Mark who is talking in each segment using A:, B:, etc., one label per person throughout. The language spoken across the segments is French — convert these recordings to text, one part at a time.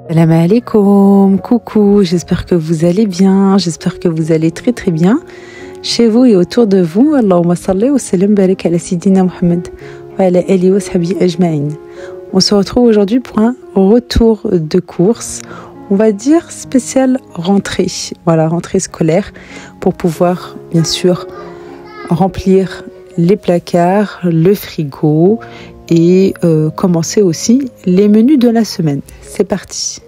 A: Salam alaikum, coucou, j'espère que vous allez bien, j'espère que vous allez très très bien. Chez vous et autour de vous, Allahumma salli wa sallim barik ala Sidina Muhammad wa ala alihi wa sahbihi ajma'in. On se retrouve aujourd'hui pour un retour de course, on va dire spécial rentrée, voilà, rentrée scolaire, pour pouvoir bien sûr remplir les placards, le frigo et commencer aussi les menus de la semaine. C'est parti.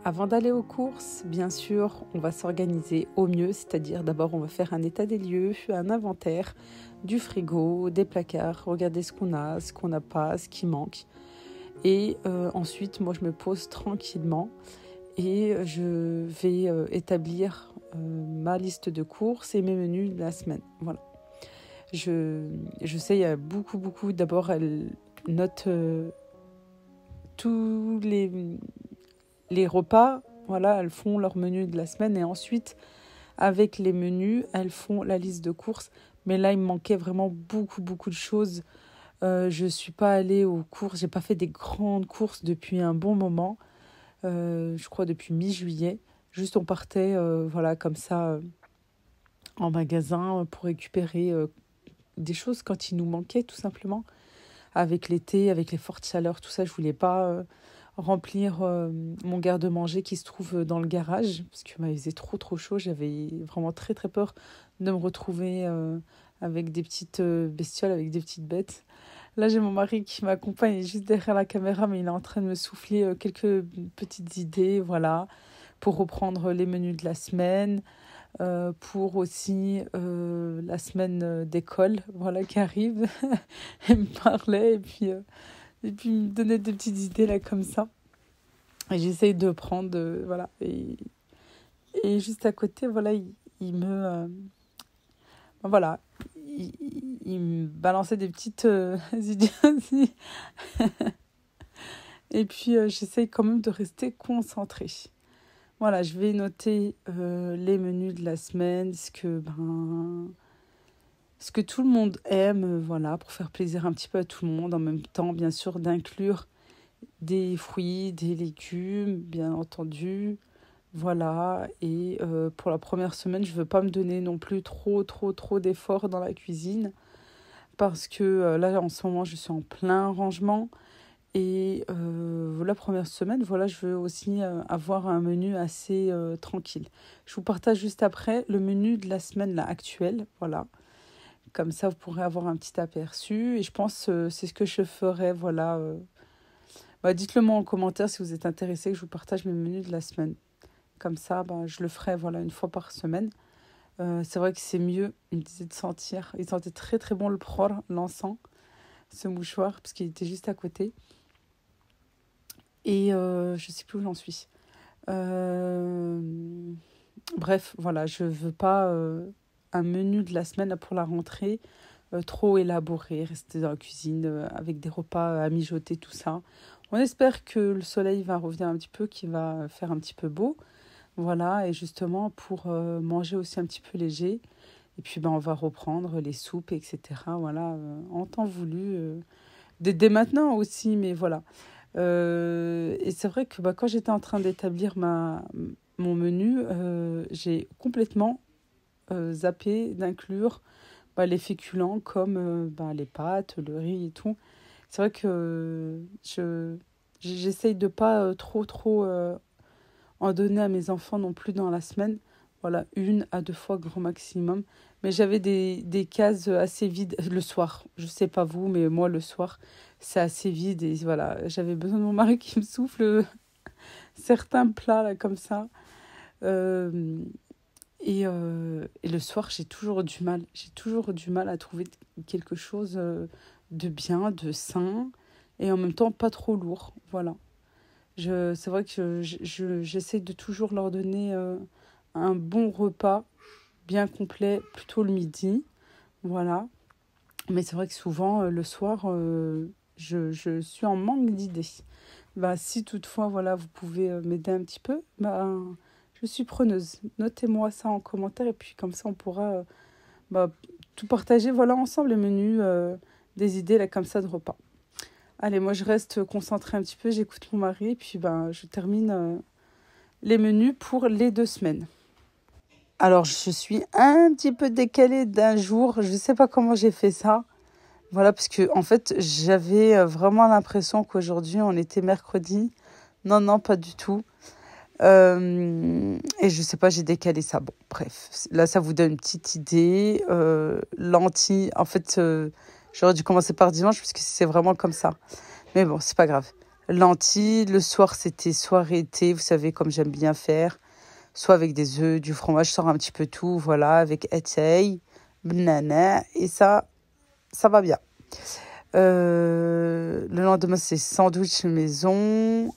A: Avant d'aller aux courses, bien sûr, on va s'organiser au mieux, c'est-à-dire d'abord on va faire un état des lieux, un inventaire du frigo, des placards, regarder ce qu'on a, ce qu'on n'a pas, ce qui manque. Et ensuite, moi je me pose tranquillement et je vais établir ma liste de courses et mes menus de la semaine. Voilà. Je sais, il y a beaucoup. D'abord, elle note tous les repas, voilà, elles font leur menu de la semaine et ensuite, avec les menus, elles font la liste de courses. Mais là, il me manquait vraiment beaucoup de choses. Je ne suis pas allée aux courses, j'ai pas fait des grandes courses depuis un bon moment, je crois depuis mi-juillet. Juste, on partait, voilà, comme ça, en magasin pour récupérer des choses quand il nous manquait, tout simplement. Avec l'été, avec les fortes chaleurs, tout ça, je voulais pas remplir mon garde-manger qui se trouve dans le garage parce qu'il faisait trop chaud. J'avais vraiment très peur de me retrouver avec des petites bestioles, avec des petites bêtes. Là, j'ai mon mari qui m'accompagne juste derrière la caméra, mais il est en train de me souffler quelques petites idées, voilà, pour reprendre les menus de la semaine, pour aussi la semaine d'école, voilà, qui arrive. Elle me parlait et puis me donner des petites idées là comme ça. Et j'essaye de prendre, voilà. Et juste à côté, voilà, il me... voilà, il me balançait des petites idées aussi. Et puis j'essaye quand même de rester concentrée. Voilà, je vais noter les menus de la semaine, ce que tout le monde aime, voilà, pour faire plaisir un petit peu à tout le monde. En même temps, bien sûr, d'inclure des fruits, des légumes, bien entendu. Voilà, et pour la première semaine, je ne veux pas me donner non plus trop d'efforts dans la cuisine. Parce que là, en ce moment, je suis en plein rangement. Et la première semaine, voilà, je veux aussi avoir un menu assez tranquille. Je vous partage juste après le menu de la semaine là, actuelle, voilà. Comme ça, vous pourrez avoir un petit aperçu. Et je pense que c'est ce que je ferai, voilà. Dites-le moi en commentaire si vous êtes intéressé que je vous partage mes menus de la semaine. Comme ça, je le ferai, voilà, une fois par semaine. C'est vrai que c'est mieux, il me disait de sentir. Il sentait très bon le pror, l'encens, ce mouchoir, parce qu'il était juste à côté. Et je sais plus où j'en suis. Bref, voilà, je veux pas un menu de la semaine là, pour la rentrée trop élaboré, rester dans la cuisine avec des repas à mijoter, tout ça. On espère que le soleil va revenir un petit peu, qu'il va faire un petit peu beau. Voilà, et justement pour manger aussi un petit peu léger. Et puis on va reprendre les soupes, etc. Voilà, en temps voulu. Dès maintenant aussi, mais voilà. Et c'est vrai que quand j'étais en train d'établir mon menu, j'ai complètement zappé d'inclure les féculents comme les pâtes, le riz et tout. C'est vrai que j'essaye de pas trop en donner à mes enfants non plus dans la semaine. Voilà, 1 à 2 fois grand maximum. Mais j'avais des cases assez vides le soir. Je sais pas vous, mais moi le soir, c'est assez vide. Et voilà, j'avais besoin de mon mari qui me souffle certains plats là comme ça. Euh, et le soir, j'ai toujours du mal. J'ai toujours du mal à trouver quelque chose de bien, de sain, et en même temps pas trop lourd. Voilà. C'est vrai que j'essaie de toujours leur donner un bon repas, bien complet, plutôt le midi. Voilà. Mais c'est vrai que souvent, le soir, je suis en manque d'idées. Bah, si toutefois, voilà, vous pouvez m'aider un petit peu, bah, je suis preneuse. Notez-moi ça en commentaire et puis comme ça, on pourra bah, tout partager voilà, ensemble, les menus, des idées là, comme ça de repas. Allez, moi, je reste concentrée un petit peu, j'écoute mon mari et puis ben, je termine les menus pour les 2 semaines. Alors, je suis un petit peu décalée d'un jour. Je ne sais pas comment j'ai fait ça. Voilà, parce que en fait, j'avais vraiment l'impression qu'aujourd'hui, on était mercredi. Non, non, pas du tout. Et je sais pas, j'ai décalé ça. Bon, bref. Là, ça vous donne une petite idée. Lentilles. En fait, j'aurais dû commencer par dimanche, parce que c'est vraiment comme ça. Mais bon, c'est pas grave. Lentilles. Le soir, c'était soirée thé. Vous savez, comme j'aime bien faire. Soit avec des œufs, du fromage, je sors un petit peu tout. Voilà, avec etienne, banana. Et ça va bien. Le lendemain, c'est sandwich maison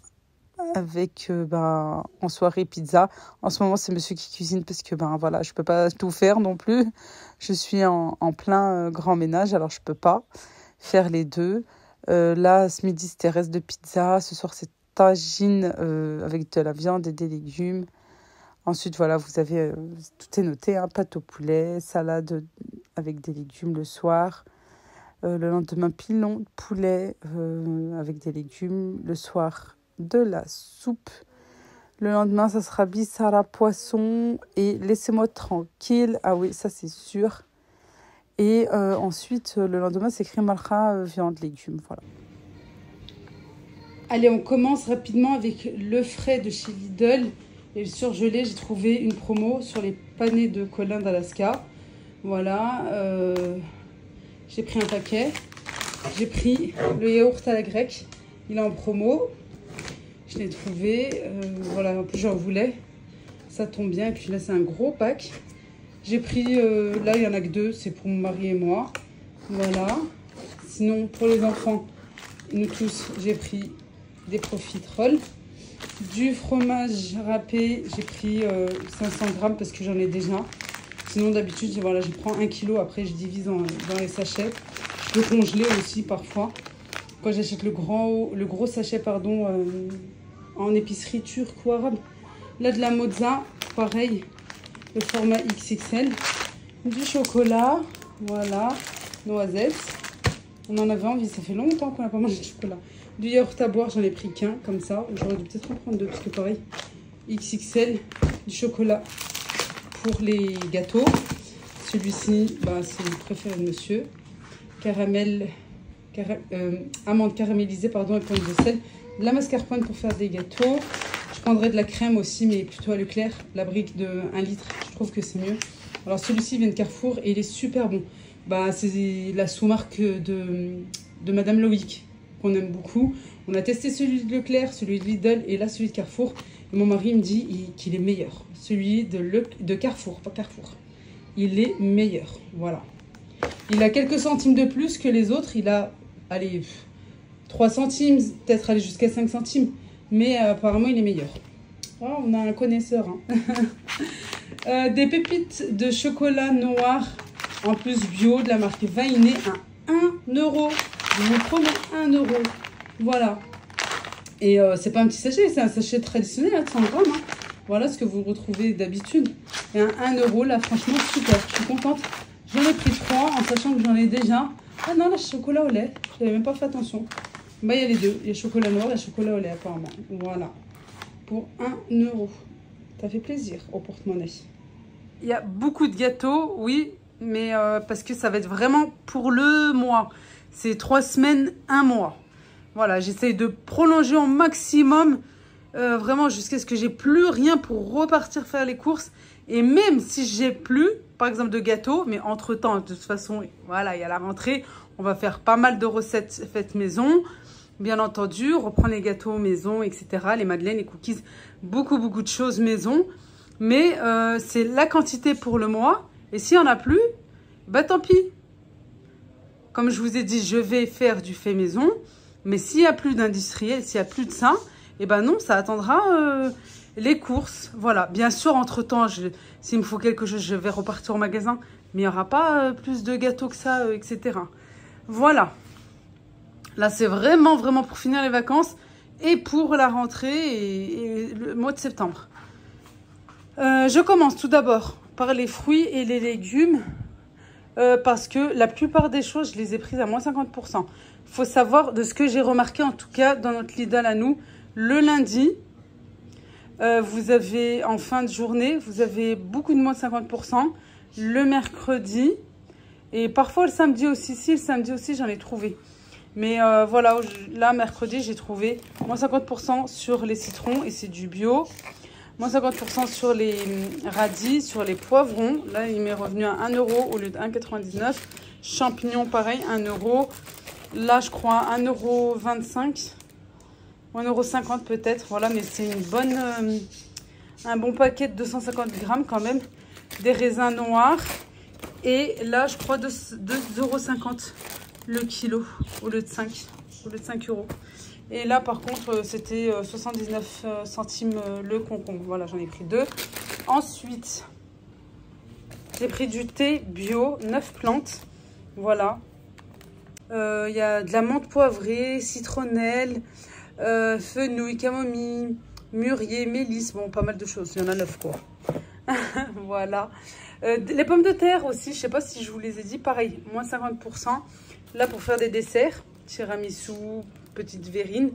A: avec en soirée pizza. En ce moment, c'est monsieur qui cuisine parce que voilà, je peux pas tout faire non plus. Je suis en plein grand ménage, alors je peux pas faire les deux. Là, ce midi, c'était reste de pizza. Ce soir, c'est tagine avec de la viande et des légumes. Ensuite, voilà, vous avez tout est noté, hein, pâte au poulet, salade avec des légumes le soir. Le lendemain, pilon de poulet avec des légumes. Le soir, de la soupe. Le lendemain, ça sera bissara poisson. Et laissez-moi tranquille. Ah oui, ça c'est sûr. Et ensuite, le lendemain, c'est crème malcha, viande, légumes. Voilà. Allez, on commence rapidement avec le frais de chez Lidl. Et surgelé, j'ai trouvé une promo sur les panais de Colin d'Alaska. Voilà. J'ai pris un paquet. J'ai pris le yaourt à la grecque. Il est en promo. Je l'ai trouvé. Voilà, en plus j'en voulais. Ça tombe bien. Et puis là, c'est un gros pack. J'ai pris... là, il n'y en a que 2. C'est pour mon mari et moi. Voilà. Sinon, pour les enfants, nous tous, j'ai pris des profiteroles. Du fromage râpé, j'ai pris 500 grammes parce que j'en ai déjà. Sinon, d'habitude, voilà, je prends 1 kg. Après, je divise dans les sachets. Je peux congeler aussi parfois. Quand j'achète le gros sachet en épicerie turque ou arabe. Là, de la mozza, pareil, le format XXL. Du chocolat, voilà, noisettes. On en avait envie, ça fait longtemps qu'on n'a pas mangé de chocolat. Du yaourt à boire, j'en ai pris qu'un, comme ça. J'aurais dû peut-être en prendre 2, parce que pareil, XXL. Du chocolat pour les gâteaux. Celui-ci, c'est le préféré de monsieur. Amande caramélisée, et pointe de sel. De la mascarpone pour faire des gâteaux. Je prendrais de la crème aussi, mais plutôt à Leclerc. La brique de 1 litre, je trouve que c'est mieux. Alors celui-ci vient de Carrefour et il est super bon. C'est la sous-marque de Madame Loïc, qu'on aime beaucoup. On a testé celui de Leclerc, celui de Lidl et là celui de Carrefour. Et mon mari me dit qu'il est meilleur. Celui de Carrefour, pas Carrefour. Il est meilleur, voilà. Il a quelques centimes de plus que les autres. Il a, 3 centimes, peut-être aller jusqu'à 5 centimes. Mais apparemment, il est meilleur. Oh, on a un connaisseur. Hein. Des pépites de chocolat noir, en plus bio, de la marque Vainé, à 1 euro. Je vous promets 1 euro. Voilà. Et c'est pas un petit sachet, c'est un sachet traditionnel de 100 grammes. Hein. Voilà ce que vous retrouvez d'habitude. Et à 1 euro, là, franchement, super. Je suis contente. J'en ai pris 3 en sachant que j'en ai déjà. Ah non, là, chocolat au lait. Je n'avais même pas fait attention. Il y a les deux. Il y a chocolat noir et chocolat au lait, apparemment. Voilà. Pour 1 euro. Ça fait plaisir au porte-monnaie. Il y a beaucoup de gâteaux, oui. Mais parce que ça va être vraiment pour le mois. c'est 3 semaines, 1 mois. Voilà, j'essaye de prolonger au maximum, vraiment jusqu'à ce que j'ai plus rien pour repartir faire les courses. Et même si j'ai plus, par exemple, de gâteaux, mais entre-temps, de toute façon, voilà, il y a la rentrée, on va faire pas mal de recettes faites maison. Bien entendu, reprendre les gâteaux maison, etc. Les madeleines, les cookies, beaucoup de choses maison. Mais c'est la quantité pour le mois. Et s'il n'y en a plus, bah tant pis. Comme je vous ai dit, je vais faire du fait maison. Mais s'il n'y a plus d'industriel, s'il n'y a plus de ça, eh ben non, ça attendra les courses. Voilà. Bien sûr, entre-temps, s'il me faut quelque chose, je vais repartir au magasin. Mais il n'y aura pas plus de gâteaux que ça, etc. Voilà. Là, c'est vraiment pour finir les vacances et pour la rentrée et le mois de septembre. Je commence tout d'abord par les fruits et les légumes. Parce que la plupart des choses, je les ai prises à moins 50%. Il faut savoir, de ce que j'ai remarqué, en tout cas, dans notre Lidl à nous, le lundi, vous avez, en fin de journée, vous avez beaucoup de moins de 50%. Le mercredi, et parfois le samedi aussi. Si, le samedi aussi, j'en ai trouvé. Mais voilà, là, mercredi, j'ai trouvé moins 50% sur les citrons, et c'est du bio. Moins 50% sur les radis, sur les poivrons. Là, il m'est revenu à 1 € au lieu de 1,99 €. Champignons, pareil, 1 €. Là, je crois 1,25 € ou 1,50 € peut-être. Voilà, mais c'est une bonne, un bon paquet de 250 grammes quand même. Des raisins noirs. Et là, je crois 2,50 € le kilo au lieu de 5 €. Et là, par contre, c'était 79 centimes le concombre. Voilà, j'en ai pris 2. Ensuite, j'ai pris du thé bio, 9 plantes. Voilà. Il y a de la menthe poivrée, citronnelle, fenouil, camomille, mûrier, mélisse. Bon, pas mal de choses. Il y en a 9, quoi. Voilà. Les pommes de terre aussi, je ne sais pas si je vous les ai dit. Pareil, moins 50%. Là, pour faire des desserts, tiramisu, petite verrine,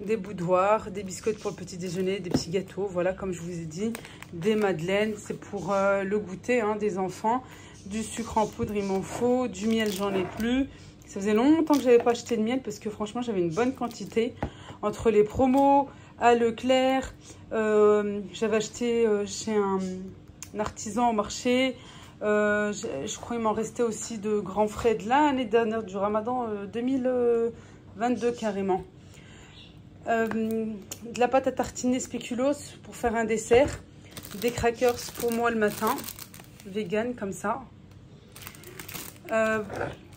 A: des boudoirs, des biscottes pour le petit déjeuner, des petits gâteaux, voilà, comme je vous ai dit, des madeleines, c'est pour le goûter hein, des enfants, du sucre en poudre, il m'en faut, du miel, j'en ai plus. Ça faisait longtemps que j'avais pas acheté de miel parce que franchement, j'avais une bonne quantité. Entre les promos, à Leclerc, j'avais acheté chez un artisan au marché. Je crois qu'il m'en restait aussi de grands frais de l'année dernière du Ramadan 2022 carrément. De la pâte à tartiner spéculoos pour faire un dessert. Des crackers pour moi le matin, vegan comme ça.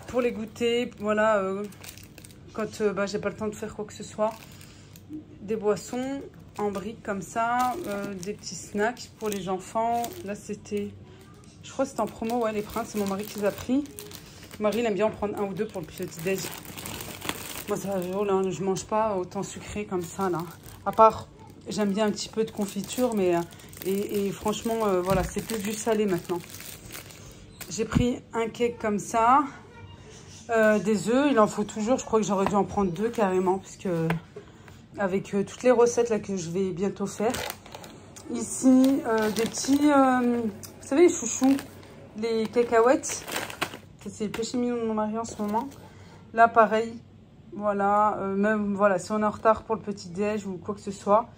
A: Pour les goûter, voilà, quand j'ai pas le temps de faire quoi que ce soit. Des boissons en briques comme ça, des petits snacks pour les enfants. Là c'était... Je crois que c'était en promo, ouais, les princes. C'est mon mari qui les a pris. Mon mari, il aime bien en prendre 1 ou 2 pour le petit-déj. Moi, ça va, je mange pas autant sucré comme ça, là. À part, j'aime bien un petit peu de confiture, mais... Et franchement, voilà, c'est plus du salé maintenant. J'ai pris un cake comme ça. Des œufs, il en faut toujours. Je crois que j'aurais dû en prendre 2 carrément, puisque... Avec toutes les recettes, là, que je vais bientôt faire. Ici, des petits... vous savez, les chouchous, les cacahuètes. C'est le péché mignon de mon mari en ce moment. Là, pareil. Voilà. Même, voilà, si on est en retard pour le petit-déj ou quoi que ce soit.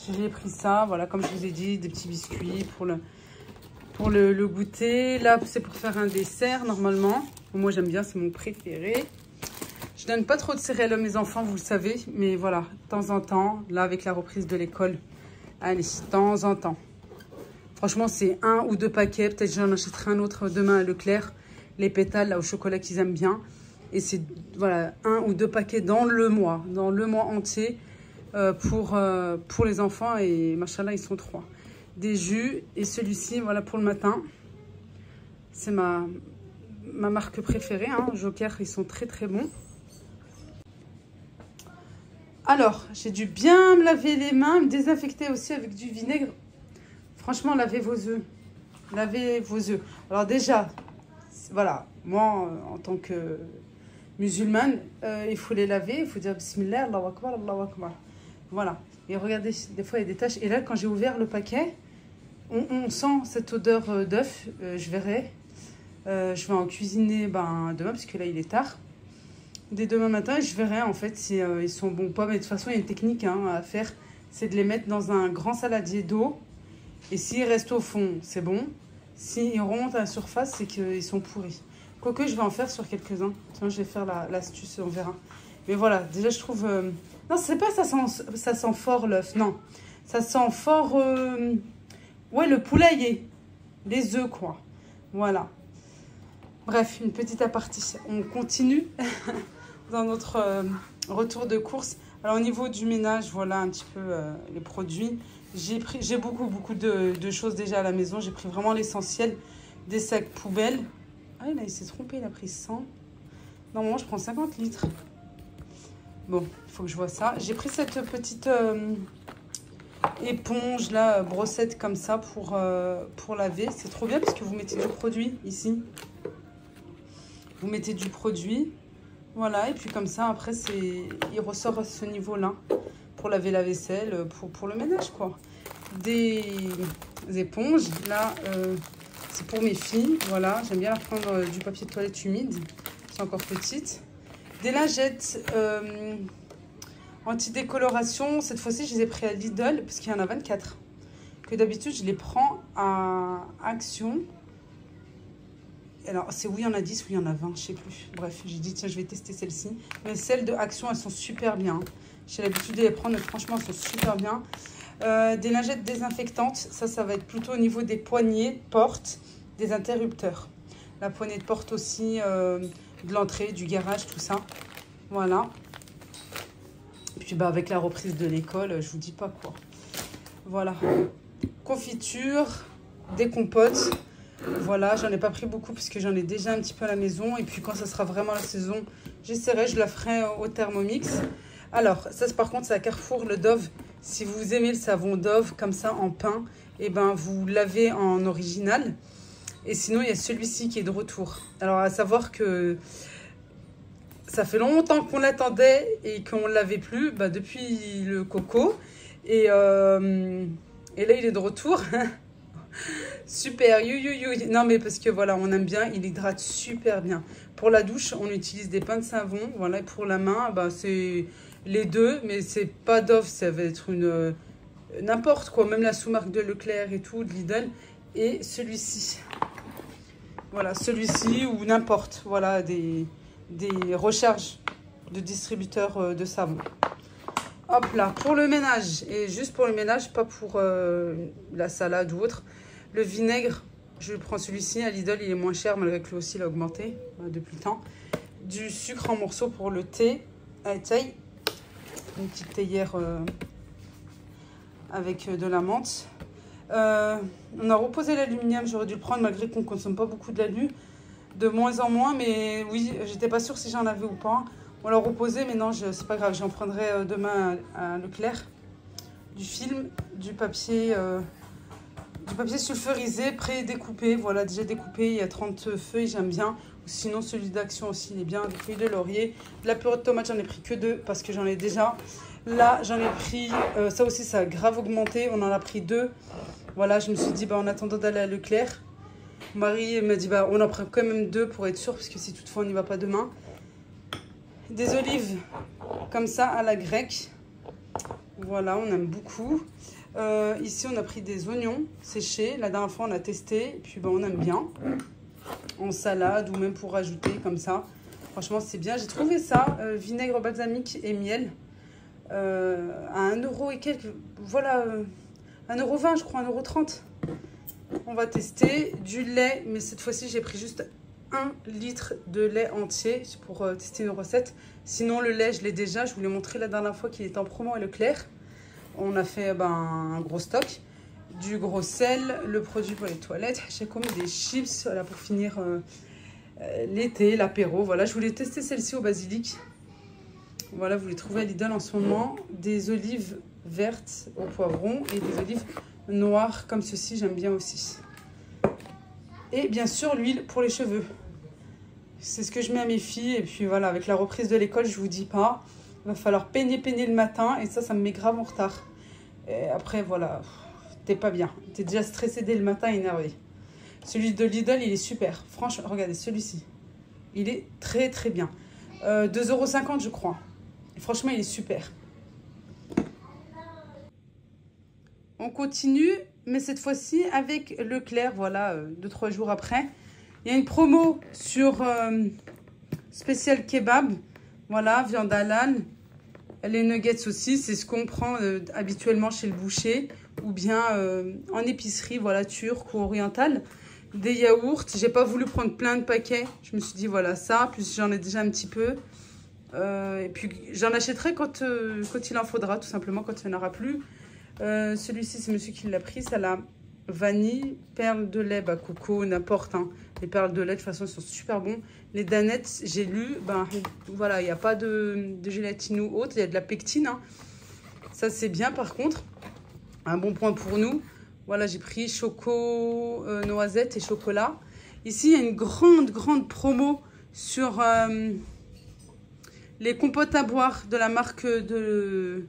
A: J'ai pris ça. Voilà, comme je vous ai dit, des petits biscuits pour le goûter. Là, c'est pour faire un dessert, normalement. Moi, j'aime bien, c'est mon préféré. Je donne pas trop de céréales à mes enfants, vous le savez. Mais voilà, de temps en temps. Là, avec la reprise de l'école. Allez, de temps en temps. Franchement, c'est 1 ou 2 paquets. Peut-être j'en achèterai un autre demain à Leclerc. Les pétales là, au chocolat qu'ils aiment bien. Et c'est voilà 1 ou 2 paquets dans le mois entier pour les enfants. Et machallah, ils sont 3. Des jus. Et celui-ci, voilà, pour le matin. C'est ma marque préférée. Hein. Joker, ils sont très bons. Alors, j'ai dû bien me laver les mains, me désinfecter aussi avec du vinaigre. Franchement, lavez vos œufs. Lavez vos œufs. Alors déjà, voilà, moi, en tant que musulmane, il faut les laver. Il faut dire Bismillah, Allahu Akbar, Allahu Akbar. Voilà. Et regardez, des fois, il y a des taches. Et là, quand j'ai ouvert le paquet, on sent cette odeur d'œuf. Je verrai. Je vais en cuisiner demain, parce que là, il est tard. dès demain matin et je verrai en fait si ils sont bons ou pas. Mais de toute façon, il y a une technique hein, à faire, c'est de les mettre dans un grand saladier d'eau. Et s'ils restent au fond, c'est bon. S'ils remontent à la surface, c'est qu'ils sont pourris. Quoique, je vais en faire sur quelques-uns. Tiens, je vais faire l'astuce, on verra. Mais voilà, déjà, je trouve... Non, c'est pas ça sent fort l'œuf, non. Ça sent fort... Ouais, le poulailler. Les œufs, quoi. Voilà. Bref, une petite apartie. On continue dans notre retour de course. Alors, au niveau du ménage, voilà un petit peu les produits. J'ai beaucoup de choses déjà à la maison. J'ai pris vraiment l'essentiel. Des sacs poubelles. Ah, là, il s'est trompé, il a pris 100. Normalement, je prends 50 litres. Bon, il faut que je vois ça. J'ai pris cette petite éponge, là, brossette comme ça pour laver. C'est trop bien parce que vous mettez du produit ici. Vous mettez du produit. Voilà, et puis comme ça, après, il ressort à ce niveau-là pour laver la vaisselle, pour le ménage, quoi. Des éponges, là, c'est pour mes filles. Voilà, j'aime bien leur prendre du papier de toilette humide. C'est encore petite. Des lingettes anti-décoloration. Cette fois-ci, je les ai pris à Lidl parce qu'il y en a 24. Que d'habitude, je les prends à Action. Alors, c'est où il y en a 10 ou il y en a 20, je sais plus. Bref, j'ai dit, tiens, je vais tester celle-ci. Mais celles de Action, elles sont super bien. J'ai l'habitude de les prendre, mais franchement, elles sont super bien. Des lingettes désinfectantes. Ça va être plutôt au niveau des poignées de porte, des interrupteurs. La poignée de porte aussi, de l'entrée, du garage, tout ça. Voilà. Et puis, bah, avec la reprise de l'école, je vous dis pas quoi. Voilà. Confiture, des compotes. Voilà, j'en ai pas pris beaucoup parce que j'en ai déjà un petit peu à la maison. Et puis quand ça sera vraiment la saison, j'essaierai, je la ferai au Thermomix. Alors, ça par contre, c'est à Carrefour, le Dove. Si vous aimez le savon Dove, comme ça, en pain, et ben vous l'avez en original. Et sinon, il y a celui-ci qui est de retour. Alors, à savoir que ça fait longtemps qu'on l'attendait et qu'on ne l'avait plus, bah, depuis le coco. Et là, il est de retour. Super, non mais parce que voilà, on aime bien, il hydrate super bien. Pour la douche, on utilise des pains de savon, voilà, et pour la main, bah, c'est les deux, mais c'est pas Dove, ça va être une n'importe quoi, même la sous-marque de Leclerc et tout, de Lidl, et celui-ci. Voilà, celui-ci ou n'importe, voilà, des recharges de distributeurs de savon. Hop là, pour le ménage, et juste pour le ménage, pas pour la salade ou autre. Le vinaigre, je prends celui-ci à Lidl, il est moins cher, malgré que lui aussi il a augmenté depuis le temps. Du sucre en morceaux pour le thé à taille. Une petite théière avec de la menthe. On a reposé l'aluminium, j'aurais dû le prendre malgré qu'on ne consomme pas beaucoup de l'alu. De moins en moins, mais oui, j'étais pas sûre si j'en avais ou pas. On l'a reposé, mais non, c'est pas grave, j'en prendrai demain à Leclerc. Du film, du papier sulfurisé, pré-découpé. Voilà, déjà découpé, il y a 30 feuilles, j'aime bien. Sinon, celui d'Action aussi, il est bien. Des feuilles de laurier. De la purée de tomate, j'en ai pris que 2 parce que j'en ai déjà. Là, j'en ai pris, ça aussi, ça a grave augmenté. On en a pris 2. Voilà, je me suis dit, bah, en attendant d'aller à Leclerc, mon mari m'a dit, bah, on en prend quand même 2 pour être sûr, parce que si toutefois on n'y va pas demain. Des olives comme ça à la grecque. Voilà, on aime beaucoup. Ici, on a pris des oignons séchés. La dernière fois, on a testé. Et puis, on aime bien. En salade ou même pour rajouter comme ça. Franchement, c'est bien. J'ai trouvé ça, vinaigre balsamique et miel, à 1 € et quelques. Voilà, 1,20 €, je crois, 1,30 €. On va tester du lait. Mais cette fois-ci, j'ai pris juste 1 litre de lait entier pour tester une recette. Sinon, le lait, je l'ai déjà. Je vous l'ai montré la dernière fois qu'il était en promo à Leclerc. On a fait un gros stock. Du gros sel, le produit pour les toilettes. J'ai commis des chips voilà, pour finir l'été, l'apéro. Voilà, je voulais tester celle-ci au basilic. Voilà, vous les trouvez à Lidl en ce moment. Des olives vertes au poivron et des olives noires comme ceci, j'aime bien aussi. Et bien sûr, l'huile pour les cheveux. C'est ce que je mets à mes filles. Et puis voilà, avec la reprise de l'école, je vous dis pas. Il va falloir peigner le matin. Et ça me met grave en retard. Et après, voilà, t'es pas bien. T'es déjà stressé dès le matin, énervé. Celui de Lidl, il est super. Franchement, regardez, celui-ci. Il est très, très bien. 2,50 € je crois. Et franchement, il est super. On continue, mais cette fois-ci avec Leclerc, voilà, 2-3 jours après. Il y a une promo sur spécial kebab, voilà, viande halal. Les nuggets aussi, c'est ce qu'on prend habituellement chez le boucher ou bien en épicerie, voilà, turque ou orientale. Des yaourts, j'ai pas voulu prendre plein de paquets, je me suis dit voilà ça, plus j'en ai déjà un petit peu. Et puis j'en achèterai quand il en faudra, tout simplement, quand il n'y en aura plus. Celui-ci, c'est monsieur qui l'a pris, ça la vanille, perles de lait, bah, coco, n'importe. Hein. Les perles de lait, de toute façon, ils sont super bons. Les danettes, j'ai lu, ben voilà, il n'y a pas de gélatine ou autre, il y a de la pectine. Hein. Ça, c'est bien par contre. Un bon point pour nous. Voilà, j'ai pris choco, noisette et chocolat. Ici, il y a une grande promo sur les compotes à boire de la marque de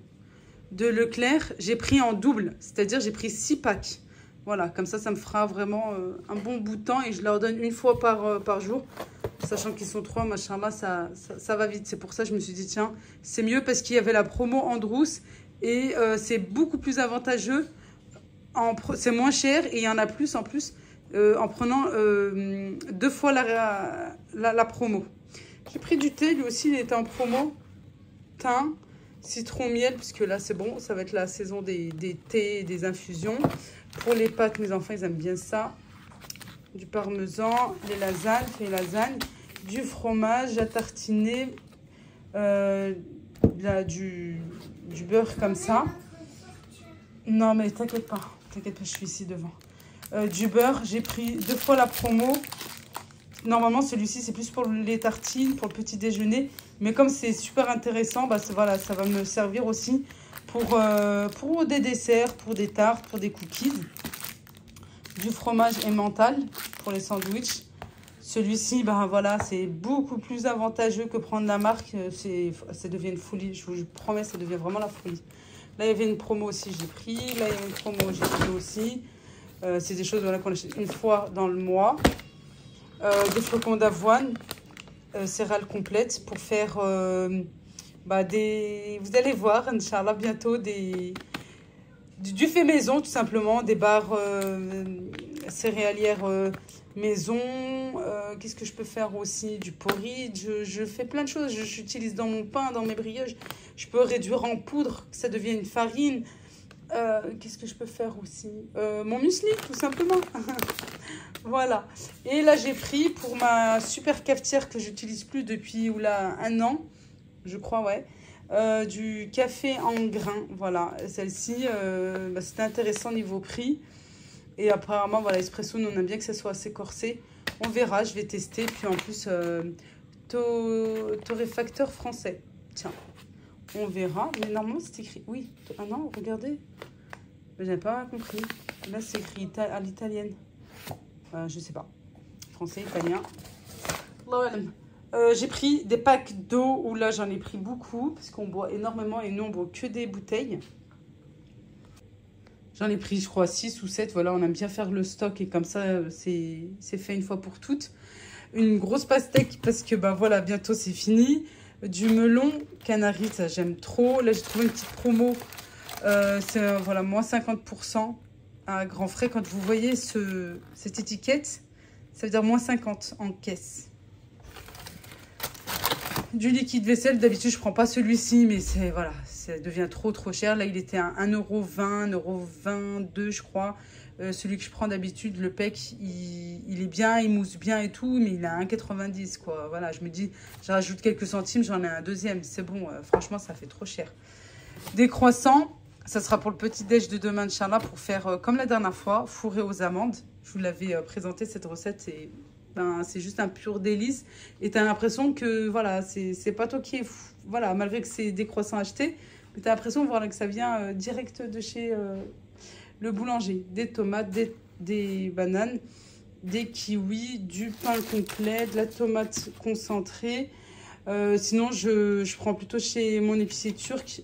A: Leclerc. J'ai pris en double, c'est-à-dire j'ai pris 6 packs. Voilà, comme ça me fera vraiment un bon bout de temps et je leur donne une fois par jour. Sachant qu'ils sont 3, machallah, ça va vite. C'est pour ça que je me suis dit, tiens, c'est mieux parce qu'il y avait la promo Androusse et c'est beaucoup plus avantageux. C'est moins cher et il y en a plus en plus en prenant 2 fois la promo. J'ai pris du thé, lui aussi il était en promo. Thym, citron, miel, puisque là c'est bon, ça va être la saison des thés et des infusions. Pour les pâtes, mes enfants ils aiment bien ça. Du parmesan, les lasagnes, du fromage à tartiner, du beurre comme ça. Non mais t'inquiète pas, je suis ici devant. Du beurre, j'ai pris 2 fois la promo. Normalement celui-ci c'est plus pour les tartines, pour le petit déjeuner. Mais comme c'est super intéressant, bah, voilà, ça va me servir aussi pour des desserts, pour des tartes, pour des cookies. Du fromage emmental pour les sandwichs. Celui-ci, bah, voilà, c'est beaucoup plus avantageux que prendre la marque. Ça devient une folie, je vous promets, ça devient vraiment la folie. Là, il y avait une promo aussi, j'ai pris. Là, il y avait une promo, j'ai pris aussi. C'est des choses voilà, qu'on achète une fois dans le mois. Des flocons d'avoine, céréales complètes pour faire bah, vous allez voir, Inch'Allah, bientôt du fait maison, tout simplement. Des barres céréalières maison. Qu'est-ce que je peux faire aussi? Du porridge. Je fais plein de choses. J'utilise dans mon pain, dans mes brioches. Je peux réduire en poudre, que ça devienne une farine. Qu'est-ce que je peux faire aussi? Mon muesli, tout simplement. Voilà. Et là, j'ai pris pour ma super cafetière que j'utilise plus depuis 1 an, je crois, ouais. Du café en grains. Voilà. Celle-ci, bah, c'était intéressant niveau prix. Et apparemment, voilà, Espresso, nous, on aime bien que ça soit assez corsé. On verra, je vais tester. Puis en plus, torréfacteur français. Tiens. On verra. Mais normalement, c'est écrit. Oui. Ah non, regardez. J'avais pas compris. Là, c'est écrit à l'italienne. Je sais pas. Français, italien. J'ai pris des packs d'eau où là, j'en ai pris beaucoup. Parce qu'on boit énormément et nous, on boit que des bouteilles. J'en ai pris, je crois, 6 ou 7. Voilà, on aime bien faire le stock et comme ça, c'est fait une fois pour toutes. Une grosse pastèque parce que, bah voilà, bientôt, c'est fini. Du melon canari, ça j'aime trop. Là, j'ai trouvé une petite promo. C'est voilà, moins 50% à grands frais. Quand vous voyez cette étiquette, ça veut dire moins 50 en caisse. Du liquide vaisselle, d'habitude je prends pas celui-ci, mais voilà, ça devient trop cher. Là il était à 1,20 €, 1,22 € je crois. Celui que je prends d'habitude, le PEC, il est bien, il mousse bien et tout, mais il est à 1,90 € quoi. Voilà, je me dis, je rajoute quelques centimes, j'en ai un deuxième, c'est bon, franchement ça fait trop cher. Des croissants, ça sera pour le petit déj de demain, Inch'Allah, pour faire comme la dernière fois, fourré aux amandes. Je vous l'avais présenté cette recette et ben, c'est juste un pur délice. Et tu as l'impression que voilà, c'est pas toi qui es fou. Voilà, malgré que c'est des croissants achetés, mais tu as l'impression voilà, que ça vient direct de chez le boulanger. Des tomates, des bananes, des kiwis, du pain complet, de la tomate concentrée. Sinon, je prends plutôt chez mon épicier turc.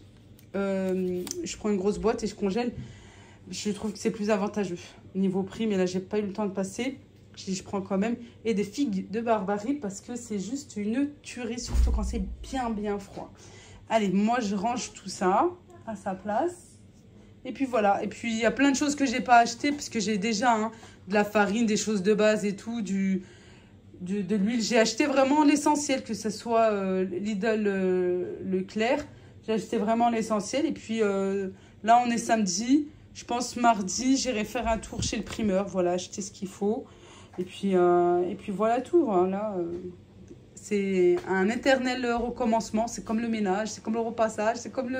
A: Je prends une grosse boîte et je congèle. Je trouve que c'est plus avantageux niveau prix, mais là j'ai pas eu le temps de passer. Je prends quand même. Et des figues de Barbarie parce que c'est juste une tuerie, surtout quand c'est bien froid. Allez, moi je range tout ça à sa place. Et puis voilà. Et puis il y a plein de choses que j'ai pas achetées parce que j'ai déjà hein, de la farine, des choses de base et tout, de l'huile. J'ai acheté vraiment l'essentiel, que ce soit Lidl, Leclerc. J'ai acheté vraiment l'essentiel. Et puis là, on est samedi. Je pense mardi, j'irai faire un tour chez le primeur. Voilà, acheter ce qu'il faut. Et puis voilà tout. Voilà. C'est un éternel recommencement. C'est comme le ménage, c'est comme le repassage, c'est comme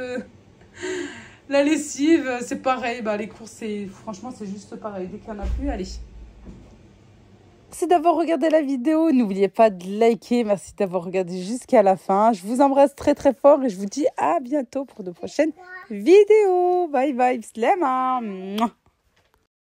A: la lessive. C'est pareil. Bah, les courses, franchement, c'est juste pareil. Dès qu'il n'y en a plus, allez. Merci d'avoir regardé la vidéo. N'oubliez pas de liker. Merci d'avoir regardé jusqu'à la fin. Je vous embrasse très fort et je vous dis à bientôt pour de prochaines vidéos. Bye bye. Slema.